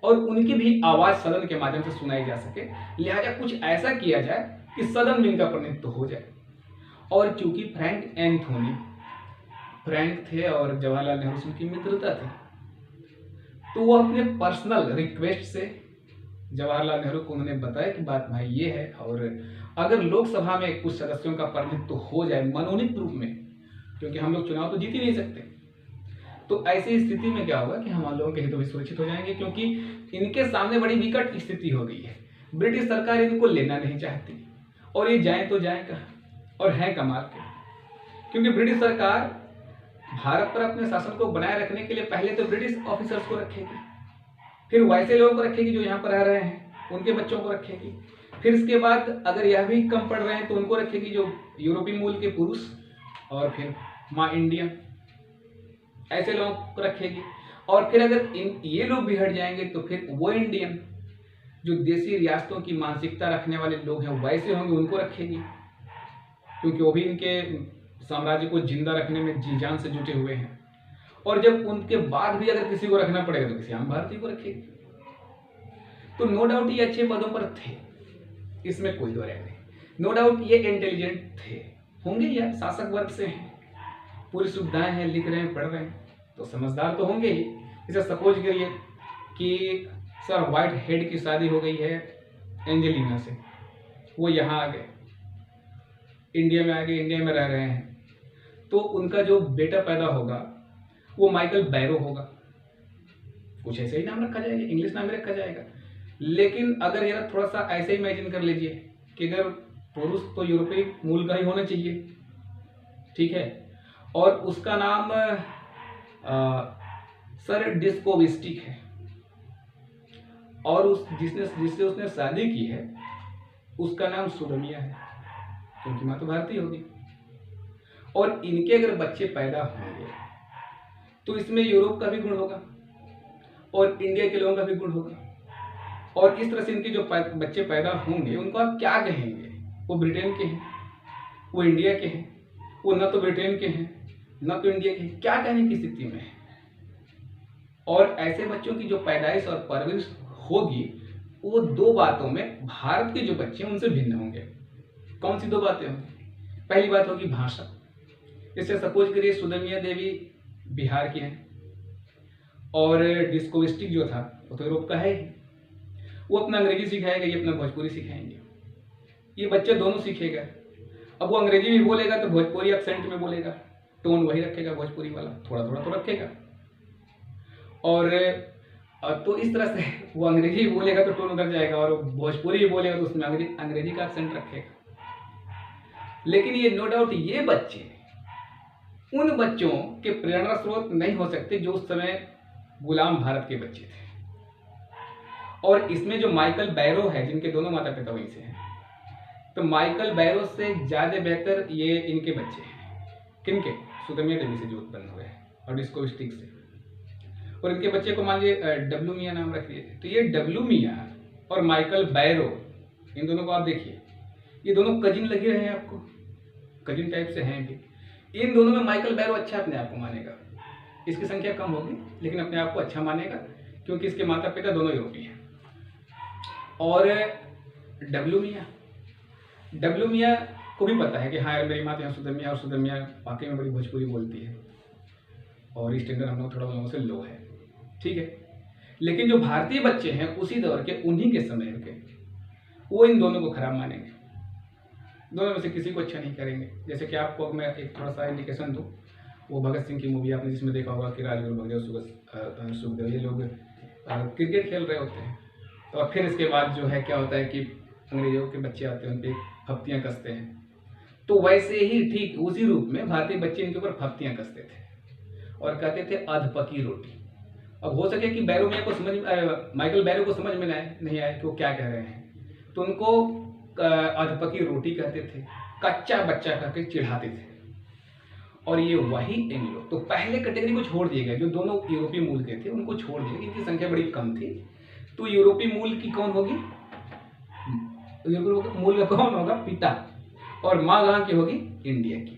और उनकी भी आवाज़ सदन के माध्यम से सुनाई जा सके। लिहाजा कुछ ऐसा किया जाए कि सदन में इनका प्रतिनिधित्व हो जाए। और चूंकि फ्रैंक एंथोनी फ्रैंक थे और जवाहरलाल नेहरू से उनकी मित्रता थी, तो वो अपने पर्सनल रिक्वेस्ट से जवाहरलाल नेहरू को उन्होंने बताया कि बात भाई ये है, और अगर लोकसभा में कुछ सदस्यों का प्रतिनिधित्व हो जाए मनोनीत रूप में, क्योंकि हम लोग चुनाव तो जीत ही नहीं सकते, तो ऐसी स्थिति में क्या होगा कि हम लोगों के हित भी सुरक्षित हो जाएंगे, क्योंकि इनके सामने बड़ी विकट स्थिति हो गई है। ब्रिटिश सरकार इनको लेना नहीं चाहती और ये जाए तो जाए कहाँ, और है कमाल के, क्योंकि ब्रिटिश सरकार भारत पर अपने शासन को बनाए रखने के लिए पहले तो ब्रिटिश ऑफिसर्स को रखेगी, फिर वैसे लोगों को रखेगी जो यहाँ पर रह रहे हैं, उनके बच्चों को रखेगी, फिर इसके बाद अगर यह भी कम पड़ रहे हैं तो उनको रखेगी जो यूरोपीय मूल के पुरुष, और फिर माँ इंडिया, ऐसे लोगों को रखेगी। और फिर अगर ये लोग भी हट जाएंगे तो फिर वो इंडियन जो देसी रियासतों की मानसिकता रखने वाले लोग हैं वैसे होंगे, उनको रखेगी, क्योंकि वो भी इनके साम्राज्य को जिंदा रखने में जी जान से जुटे हुए हैं। और जब उनके बाद भी अगर किसी को रखना पड़ेगा तो किसी आम भारतीय को रखेगी। तो नो डाउट ये अच्छे पदों पर थे, इसमें कोई दो राय नहीं। नो डाउट ये इंटेलिजेंट थे, होंगे यार, शासक वर्ग से हैं, पूरी सुविधाएं हैं, लिख रहे हैं, पढ़ रहे हैं, तो समझदार तो होंगे ही। इसे सपोज करिए कि सर व्हाइट हेड की शादी हो गई है एंजेलिना से, वो यहाँ आ गए, इंडिया में आ गए, इंडिया में रह रहे हैं। तो उनका जो बेटा पैदा होगा वो माइकल बैरो होगा, कुछ ऐसे ही नाम रखा जाएगा, इंग्लिश नाम रखा जाएगा। लेकिन अगर यार थोड़ा सा ऐसे ही इमेजिन कर लीजिए कि अगर पुरुष तो यूरोपीय मूल का ही होना चाहिए, ठीक है, और उसका नाम सर डिस्कोविस्टिक है, और जिससे उसने शादी की है उसका नाम सुरमिया है, क्योंकि माँ तो भारतीय होगी। और इनके अगर बच्चे पैदा होंगे तो इसमें यूरोप का भी गुण होगा और इंडिया के लोगों का भी गुण होगा। और इस तरह से इनके जो बच्चे पैदा होंगे उनको आप क्या कहेंगे? वो ब्रिटेन के हैं, वो इंडिया के हैं, वो न तो ब्रिटेन के हैं न तो इंडिया के हैं, क्या कहने की स्थिति में है। और ऐसे बच्चों की जो पैदाइश और परवरिश होगी वो दो बातों में भारत के जो बच्चे हैं उनसे भिन्न होंगे। कौन सी दो बातें होंगी? पहली बात होगी भाषा। जैसे सपोज करिए सुदमिया देवी बिहार की हैं और डिस्कोविस्टिक जो था वो तो यूरोप का है ही, वो अपना अंग्रेजी सिखाएगा, ये अपना भोजपुरी सिखाएंगे। ये बच्चा दोनों सीखेगा। अब वो अंग्रेजी भी बोलेगा तो भोजपुरी एक्सेंट में बोलेगा, टोन वही रखेगा भोजपुरी वाला, थोड़ा थोड़ा तो रखेगा। और तो इस तरह से वो अंग्रेजी भी बोलेगा तो टोन उधर जाएगा, और भोजपुरी भी बोलेगा तो उसमें अंग्रेजी का एक्सेंट रखेगा। लेकिन ये नो डाउट ये बच्चे उन बच्चों के प्रेरणा स्रोत नहीं हो सकते जो उस समय गुलाम भारत के बच्चे थे। और इसमें जो माइकल बैरो है, जिनके दोनों माता पिता वहीं से हैं, तो माइकल बैरो से ज्यादा बेहतर ये इनके बच्चे हैं। किनके? सुदमिया देवी से जो उत्पन्न हुए हैं और डिस्कोविस्टिक से। और इनके बच्चे को मान लीजिए डब्ल्यू मियाँ नाम रख दिए। तो ये डब्ल्यू मियाँ और माइकल बैरो, इन दोनों को आप देखिए, ये दोनों कजिन लगे रहे हैं आपको, कजिन टाइप से हैं भी। इन दोनों में माइकल बैरो अच्छा अपने आप को मानेगा, इसकी संख्या कम होगी लेकिन अपने आप को अच्छा मानेगा क्योंकि इसके माता पिता दोनों यूरोपीय हैं। और डब्ल्यू मियाँ को भी पता है कि हाँ यार मेरी माता यहाँ सुदमिया, और सुदमिया वाकई में बड़ी भोजपुरी बोलती है और स्टैंडर्ड हम लोग थोड़ा लोगों से लो है, ठीक है। लेकिन जो भारतीय बच्चे हैं उसी दौर के, उन्हीं के समय के, वो इन दोनों को खराब मानेंगे, दोनों में से किसी को अच्छा नहीं करेंगे। जैसे कि आपको मैं एक थोड़ा सा इंडिकेशन दूँ, वो भगत सिंह की मूवी आपने जिसमें देखा होगा कि राजगुरु भगदेव सुखदेव ये लोग क्रिकेट खेल रहे होते हैं, तो फिर इसके बाद जो है क्या होता है कि अंग्रेजों के बच्चे आते हैं, उन पर फप्तियाँ कसते हैं। तो वैसे ही ठीक उसी रूप में भारतीय बच्चे इनके ऊपर फप्तियाँ कसते थे और कहते थे अधपकी रोटी। अब हो सके कि बैरो मियाँ को माइकल बैरो को समझ में नहीं आए कि वो क्या कह रहे हैं, तो उनको अधपकी रोटी कहते थे, कच्चा बच्चा करके चिढ़ाते थे। और ये वही एंग्लो, तो पहले कैटेगरी को छोड़ दिए गए, जो दोनों यूरोपीय मूल के थे उनको छोड़ दिया, इनकी संख्या बड़ी कम थी। तो यूरोपीय मूल की कौन होगी? यूरोपीय मूल का कौन होगा? पिता। और माँ कहाँ की होगी? इंडिया की।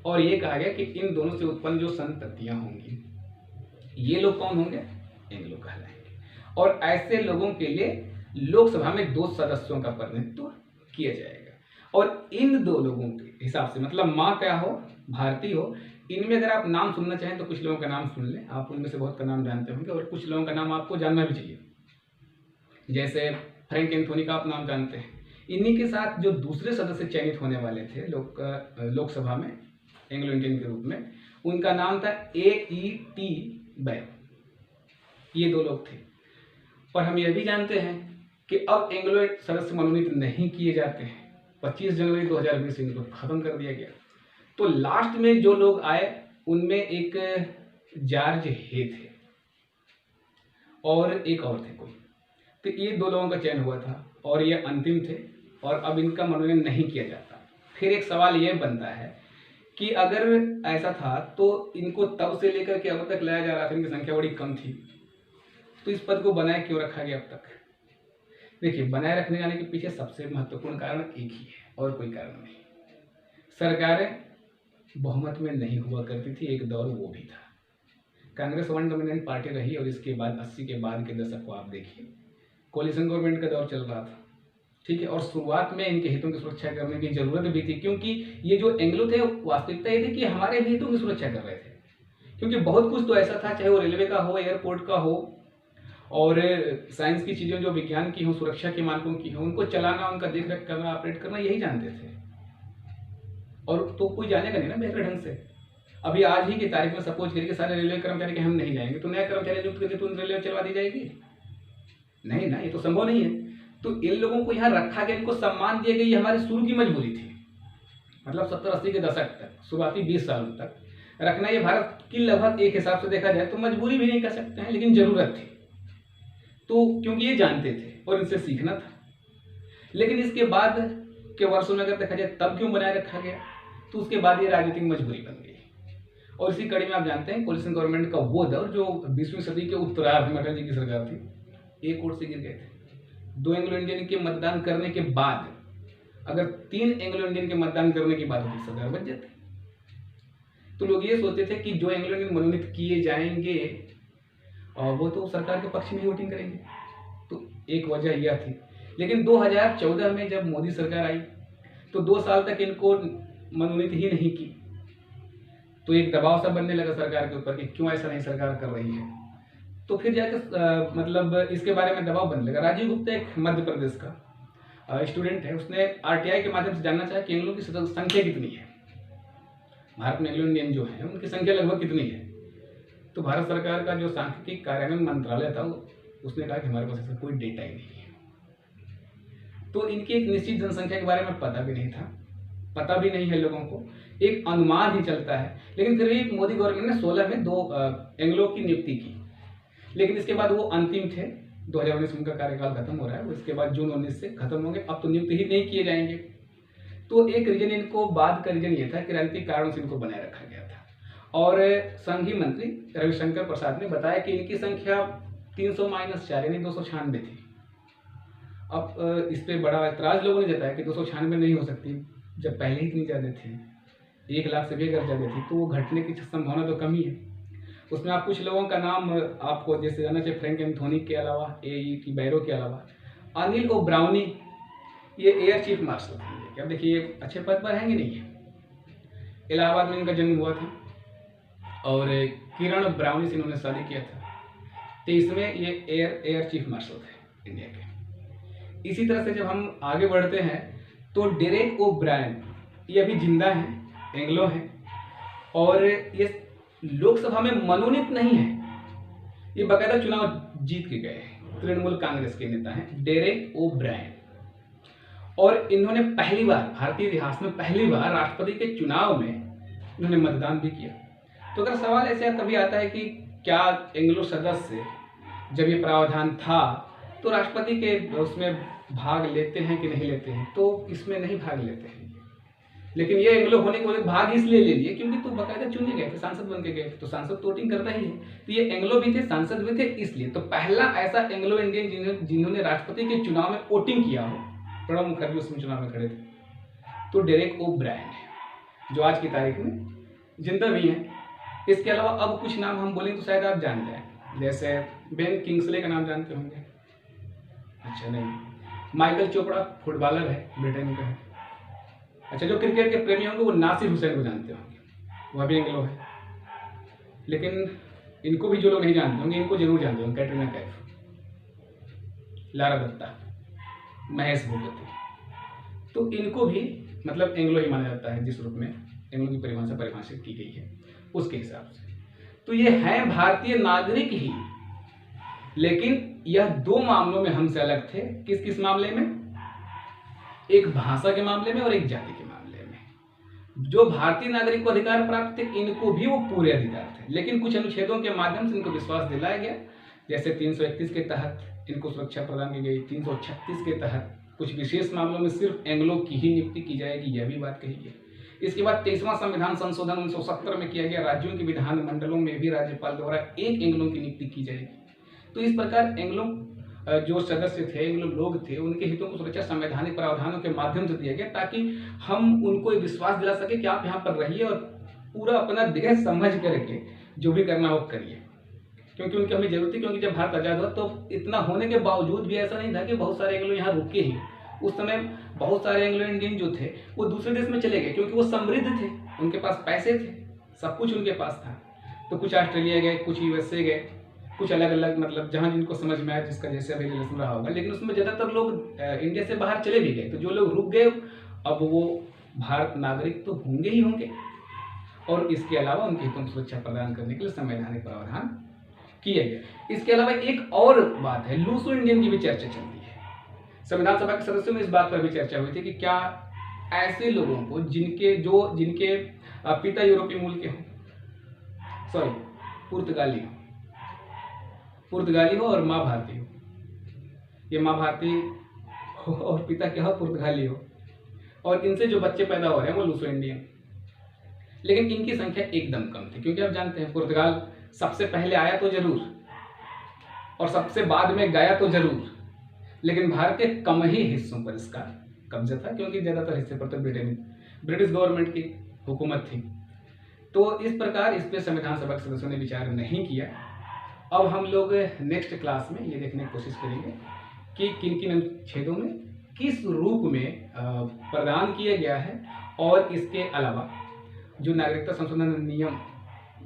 और ये कहा गया कि इन दोनों से उत्पन्न जो संततियां होंगी ये लोग कौन होंगे? एंग्लो कहलाएंगे। और ऐसे लोगों के लिए लोकसभा में 2 सदस्यों का प्रतिनिधित्व किया जाएगा। और इन 2 लोगों के हिसाब से, मतलब माँ क्या हो, भारतीय हो, इनमें अगर आप नाम सुनना चाहें तो कुछ लोगों का नाम सुन लें, आप उनमें से बहुत का नाम जानते होंगे, और कुछ लोगों का नाम आपको जानना भी चाहिए। जैसे फ्रैंक एंथोनी का आप नाम जानते हैं। इन्हीं के साथ जो दूसरे सदस्य चयनित होने वाले थे लोकसभा में एंग्लो इंडियन के रूप में, उनका नाम था A.E.T. बैरो। ये 2 लोग थे। और हम यह भी जानते हैं कि अब एंग्लो सदस्य मनोनीत नहीं किए जाते हैं। 25 जनवरी 2020 इनको खत्म कर दिया गया। तो लास्ट में जो लोग आए उनमें एक जॉर्ज हे थे और एक और थे कोई। तो ये 2 लोगों का चयन हुआ था और ये अंतिम थे, और अब इनका मनोनयन नहीं किया जाता। फिर एक सवाल ये बनता है कि अगर ऐसा था तो इनको तब से लेकर के अब तक लाया जा रहा था, इनकी संख्या बड़ी कम थी, तो इस पद को बनाए क्यों रखा गया अब तक? देखिए, बनाए रखने जाने के पीछे सबसे महत्वपूर्ण कारण एक ही है और कोई कारण नहीं। सरकारें बहुमत में नहीं हुआ करती थी, एक दौर वो भी था। कांग्रेस वन डोमिनेंट पार्टी रही, और इसके बाद 80 के बाद के दशक को आप देखिए, कोलिशन गवर्नमेंट का दौर चल रहा था, ठीक है। और शुरुआत में इनके हितों की सुरक्षा करने की जरूरत भी थी, क्योंकि ये जो एंग्लो थे वास्तविकता ये थी कि हमारे भी हितों की सुरक्षा कर रहे थे। क्योंकि बहुत कुछ तो ऐसा था, चाहे वो रेलवे का हो, एयरपोर्ट का हो, और साइंस की चीज़ें जो विज्ञान की हों, सुरक्षा के मानकों की हों, उनको चलाना, उनका देख रेख करना, ऑपरेट करना, यही जानते थे। और तो कोई जानेगा नहीं ना बेहतर ढंग से। अभी आज ही की तारीख में सपोज करिए सारे रेलवे कर्मचारी के हम नहीं जाएंगे, तो नया कर्मचारी नियुक्त करके तुरंत रेलवे चलवा दी जाएगी? नहीं ना, ये तो संभव नहीं है। तो इन लोगों को यहाँ रखा गया, इनको सम्मान दिया गया, ये हमारी शुरू की मजबूरी थी। मतलब 70-80 के दशक तक, शुरुआती 20 साल तक रखना ये भारत की लगभग एक हिसाब से देखा जाए तो मजबूरी भी नहीं कह सकते हैं, लेकिन जरूरत थी। तो क्योंकि ये जानते थे और इनसे सीखना था। लेकिन इसके बाद के वर्षों में अगर देखा जाए तब क्यों बनाए रखा गया, तो उसके बाद ये राजनीतिक मजबूरी बन गई। और इसी कड़ी में आप जानते हैं कोलिशन गवर्नमेंट का वो दौर जो 20वीं सदी के उत्तरार्ध में अटल जी की सरकार थी, एक वोट से गिर गए थे। 2 एंग्लो इंडियन के मतदान करने के बाद, अगर 3 एंग्लो इंडियन के मतदान करने के बाद होती सरकार बच जाती। तो लोग ये सोचते थे कि जो एंग्लो इंडियन मनोनीत किए जाएंगे और वो तो सरकार के पक्ष में ही वोटिंग करेंगे, तो एक वजह यह थी। लेकिन 2014 में जब मोदी सरकार आई तो 2 साल तक इनको मनोनीत ही नहीं की, तो एक दबाव सा बनने लगा सरकार के ऊपर कि क्यों ऐसा नहीं सरकार कर रही है। तो फिर जाकर मतलब इसके बारे में दबाव बनने लगा। राजीव गुप्ता एक मध्य प्रदेश का स्टूडेंट है, उसने आरटीआई के माध्यम से जानना चाहा कि एंग्लो की संख्या कितनी है, भारत में एंग्लो इंडियन जो है उनकी संख्या लगभग कितनी है। तो भारत सरकार का जो सांख्यिकी कार्यान्वयन मंत्रालय था उसने कहा कि हमारे पास ऐसा कोई डेटा ही नहीं है। तो इनकी एक निश्चित जनसंख्या के बारे में पता भी नहीं था, पता भी नहीं है लोगों को, एक अनुमान ही चलता है। लेकिन फिर भी मोदी गवर्नमेंट ने 16 में 2 एंग्लो की नियुक्ति की, लेकिन इसके बाद वो अंतिम थे। 2019 में उनका कार्यकाल खत्म हो रहा है, उसके बाद जून 19 से खत्म होंगे, अब तो नियुक्त ही नहीं किए जाएंगे। तो एक रीजन इनको, बाद का रीजन ये था कि राजनीतिक कारणों से इनको बनाए रखा गया था। और संघीय मंत्री रविशंकर प्रसाद ने बताया कि इनकी संख्या 300-4 यानी 296 थी। अब इस पर बड़ा ऐतराज लोगों ने जताया कि 296 नहीं हो सकती, जब पहले ही इतनी ज़्यादा थी, 1 लाख से भी अगर ज़्यादा थी तो वो घटने की संभावना तो कम ही है। उसमें आप कुछ लोगों का नाम आपको जैसे जाना चाहिए, फ्रैंक एंथोनी के अलावा, A.E.T. बैरो के अलावा, अनिल ओ ब्राउनी, ये एयर चीफ मार्शल थे। क्या देखिए अच्छे पद पर हैं कि नहीं है। इलाहाबाद में इनका जन्म हुआ था और किरण ब्राउनी से इन्होंने शादी किया था। 23 में ये एयर चीफ मार्शल थे इंडिया के। इसी तरह से जब हम आगे बढ़ते हैं तो डेरेक ओ ब्रायन, ये अभी जिंदा हैं, एंग्लो हैं, और ये लोकसभा में मनोनीत नहीं है, ये बाकायदा चुनाव जीत के गए हैं। तृणमूल कांग्रेस के नेता हैं डेरेक ओ ब्रायन, और इन्होंने पहली बार, भारतीय इतिहास में पहली बार राष्ट्रपति के चुनाव में इन्होंने मतदान भी किया। तो अगर सवाल ऐसे कभी आता है कि क्या एंग्लो सदस्य, जब ये प्रावधान था तो राष्ट्रपति के उसमें भाग लेते हैं कि नहीं लेते हैं, तो इसमें नहीं भाग लेते हैं। लेकिन ये एंग्लो होने के वजह भाग इसलिए ले लिए क्योंकि तो बाकायदा चुने गए थे, सांसद बन के गए थे, तो सांसद तो वोटिंग करता ही है। तो ये एंग्लो भी थे, सांसद भी थे, इसलिए तो पहला ऐसा एंग्लो इंडियन जिन्होंने राष्ट्रपति के चुनाव में वोटिंग किया हो, प्रणब मुखर्जी उसमें चुनाव में खड़े थे, तो डेरेक ओ ब्रायन है, जो आज की तारीख में जिंदा भी हैं। इसके अलावा अब कुछ नाम हम बोलें तो शायद आप जान जाएं, जैसे बेन किंग्सले का नाम जानते होंगे, अच्छा नहीं, माइकल चोपड़ा फुटबॉलर है, ब्रिटेन का है। अच्छा, जो क्रिकेट के प्रेमी होंगे वो नासिर हुसैन को जानते होंगे, वह भी एंग्लो है। लेकिन इनको भी जो लोग नहीं जानते होंगे, इनको जरूर जानते होंगे, कैटरीना कैफ, लारा दत्ता, महेश भूपति, तो इनको भी मतलब एंग्लो ही माना जाता है, जिस रूप में एंग्लो की परिभाषा परिभाषित की गई है उसके हिसाब से। तो ये हैं भारतीय नागरिक ही, लेकिन यह 2 मामलों में हमसे अलग थे। किस किस मामले में? एक भाषा के मामले में और एक जाति के मामले में। जो भारतीय नागरिक को अधिकार प्राप्त थे, इनको भी वो पूरे अधिकार थे, लेकिन कुछ अनुच्छेदों के माध्यम से इनको विश्वास दिलाया गया। जैसे 331 के तहत इनको सुरक्षा प्रदान की गई, 336 के तहत कुछ विशेष मामलों में सिर्फ एंग्लो की ही नियुक्ति की जाएगी, यह भी बात कही गई। इसके बाद 23वां संविधान संशोधन 1970 में किया गया, राज्यों के विधान मंडलों में भी राज्यपाल द्वारा एक एंग्लो की नियुक्ति की जाएगी। तो इस प्रकार एंग्लो जो सदस्य थे, एंग्लो लोग थे, उनके हितों को सुरक्षा संवैधानिक प्रावधानों के माध्यम से दिया गया, ताकि हम उनको विश्वास दिला सके कि आप यहाँ पर रहिए और पूरा अपना देश समझ करके जो भी करना हो करिए, क्योंकि उनकी हमें जरूरत थी। क्योंकि जब भारत आज़ाद हुआ तो इतना होने के बावजूद भी ऐसा नहीं था कि बहुत सारे एंग्लो यहाँ रुके ही। उस समय बहुत सारे एंग्लो इंडियन जो थे वो दूसरे देश में चले गए, क्योंकि वो समृद्ध थे, उनके पास पैसे थे, सब कुछ उनके पास था। तो कुछ ऑस्ट्रेलिया गए, कुछ USA गए, कुछ अलग अलग मतलब जहाँ जिनको समझ में आया, जिसका जैसे अभी रिलेशन रहा होगा, लेकिन उसमें ज़्यादातर लोग इंडिया से बाहर चले भी गए। तो जो लोग रुक गए अब वो भारत नागरिक तो होंगे ही होंगे, और इसके अलावा उनके हितों की सुरक्षा प्रदान करने के लिए संवैधानिक प्रावधान किए गए। इसके अलावा एक और बात है, लूसो इंडियन की भी चर्चा चलती है। संविधान सभा के सदस्यों में इस बात पर भी चर्चा हुई थी कि क्या ऐसे लोगों को जिनके पिता यूरोपीय मूल के हों, सॉरी पुर्तगाली हो और माँ भारतीय हो, ये माँ भारतीय हो और पिता क्या हो, पुर्तगाली हो, और इनसे जो बच्चे पैदा हो रहे हैं वो लूसो इंडियन, लेकिन इनकी संख्या एकदम कम थी। क्योंकि आप जानते हैं पुर्तगाल सबसे पहले आया तो जरूर और सबसे बाद में गया तो जरूर, लेकिन भारत के कम ही हिस्सों पर इसका कब्जा था, क्योंकि ज़्यादातर हिस्से पर तो ब्रिटिश गवर्नमेंट की हुकूमत थी। तो इस प्रकार इस पर संविधान सभा के सदस्यों ने विचार नहीं किया। अब हम लोग नेक्स्ट क्लास में ये देखने की कोशिश करेंगे कि किन किन अनुच्छेदों में किस रूप में प्रदान किया गया है, और इसके अलावा जो नागरिकता संशोधन नियम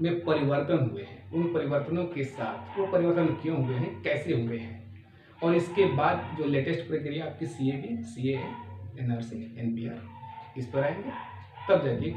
में परिवर्तन हुए हैं, उन परिवर्तनों के साथ वो परिवर्तन क्यों हुए हैं, कैसे हुए हैं, और इसके बाद जो लेटेस्ट प्रक्रिया आपकी CAB, CAA, NRC, NPR, इस पर आएंगे। तब जाके